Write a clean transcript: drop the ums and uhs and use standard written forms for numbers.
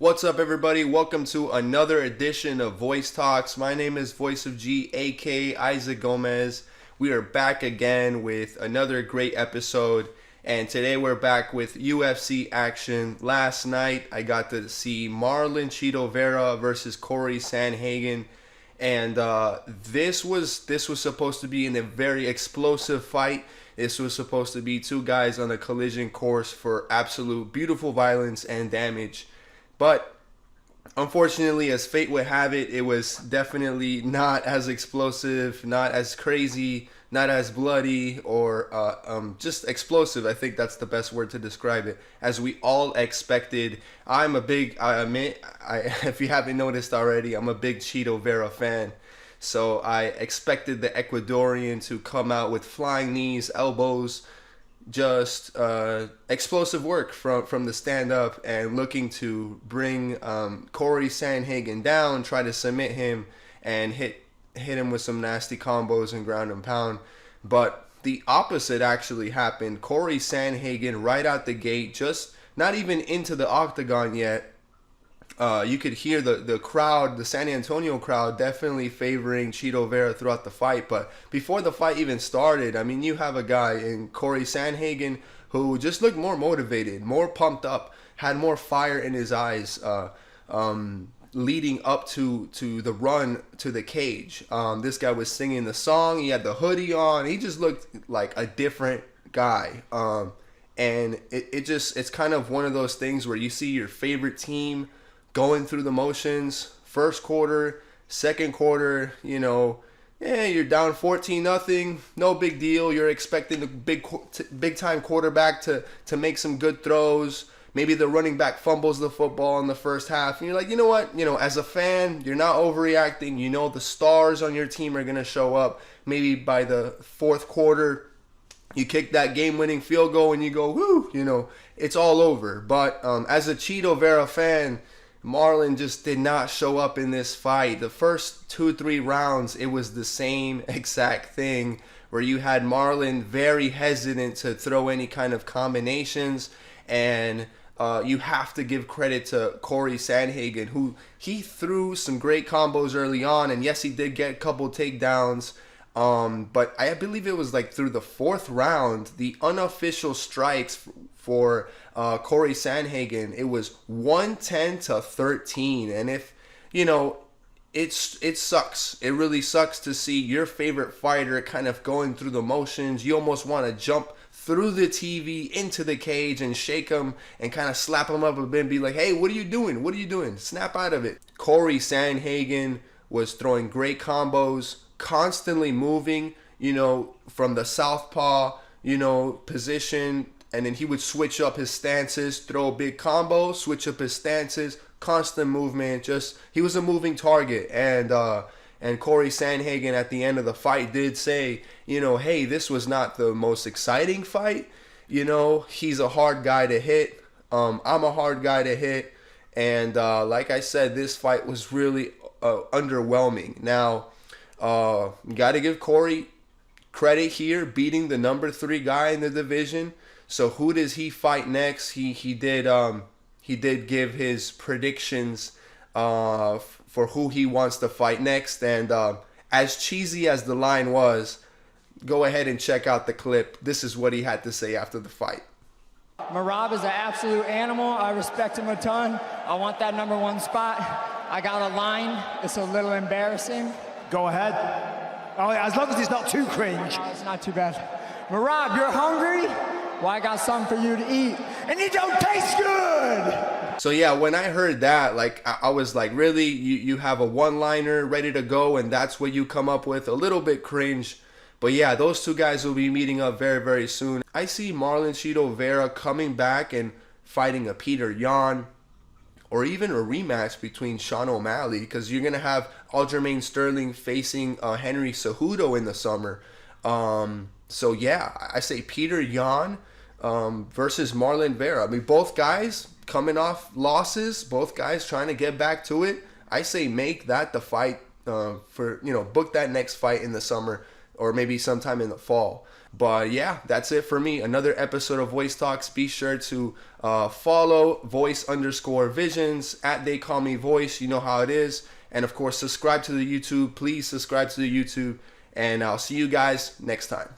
What's up, everybody? Welcome to another edition of Voice Talks. My name is Voice of G, aka Isaac Gomez. We are back again with another great episode, and today we're back with UFC action. Last night I got to see Marlon Cheeto Vera versus Cory Sandhagen, and this was supposed to be in a very explosive fight. This was supposed to be two guys on a collision course for absolute beautiful violence and damage. But unfortunately, as fate would have it, it was definitely not as explosive, not as crazy, not as bloody, or just explosive. I think that's the best word to describe it, as we all expected. I'm a big, if you haven't noticed already, I'm a big Cheeto Vera fan. So I expected the Ecuadorian to come out with flying knees, elbows, just explosive work from the stand up, and looking to bring Cory Sandhagen down, try to submit him and hit him with some nasty combos and ground and pound. But the opposite actually happened. Cory Sandhagen right out the gate, just not even into the octagon yet. You could hear the crowd, the San Antonio crowd, definitely favoring Cheeto Vera throughout the fight. But before the fight even started, I mean, you have a guy in Cory Sandhagen who just looked more motivated, more pumped up, had more fire in his eyes, leading up to the run to the cage. This guy was singing the song. He had the hoodie on. He just looked like a different guy. And it's kind of one of those things where you see your favorite team going through the motions. First quarter, second quarter, you're down 14-0, no big deal. You're expecting the big time quarterback to make some good throws. Maybe the running back fumbles the football in the first half, and you're like, you know what? As a fan, you're not overreacting. The stars on your team are gonna show up. Maybe by the fourth quarter, you kick that game-winning field goal, and you go, woo! It's all over. But as a Cheeto Vera fan, Marlon just did not show up in this fight. The first 2-3 rounds, it was the same exact thing, where you had Marlon very hesitant to throw any kind of combinations. And you have to give credit to Cory Sandhagen, who he threw some great combos early on. And yes, he did get a couple takedowns. But I believe it was like through the fourth round, the unofficial strikes for Cory Sandhagen, it was 110-13. And if it sucks. It really sucks to see your favorite fighter kind of going through the motions. You almost want to jump through the TV into the cage and shake him and kind of slap him up a bit and be like, hey, what are you doing? What are you doing? Snap out of it. Cory Sandhagen was throwing great combos, constantly moving, from the southpaw, position. And then he would switch up his stances, throw a big combo, switch up his stances, constant movement. He was a moving target. And Cory Sandhagen at the end of the fight did say, hey, this was not the most exciting fight. He's a hard guy to hit. I'm a hard guy to hit. And like I said, this fight was really underwhelming. Now, you got to give Cory credit here, beating the number 3 guy in the division. So who does he fight next? He did give his predictions for who he wants to fight next. And as cheesy as the line was, go ahead and check out the clip. This is what he had to say after the fight. Merab is an absolute animal. I respect him a ton. I want that number 1 spot. I got a line. It's a little embarrassing. Go ahead. Oh, as long as it's not too cringe. No, it's not too bad. Merab, you're hungry? Well, I got something for you to eat. And it don't taste good! So yeah, when I heard that, I was like, really? You have a one-liner ready to go, and that's what you come up with? A little bit cringe. But yeah, those two guys will be meeting up very, very soon. I see Marlon Cheeto Vera coming back and fighting a Peter Yan, or even a rematch between Sean O'Malley, because you're going to have Aljamain Sterling facing Henry Cejudo in the summer. So yeah, I say Peter Yan versus Marlon Vera. I mean, both guys coming off losses, both guys trying to get back to it. I say make that the fight book that next fight in the summer, or maybe sometime in the fall. But yeah, that's it for me. Another episode of Voice Talks. Be sure to follow voice_visions at They Call Me Voice. You know how it is. And of course, subscribe to the YouTube. Please subscribe to the YouTube. And I'll see you guys next time.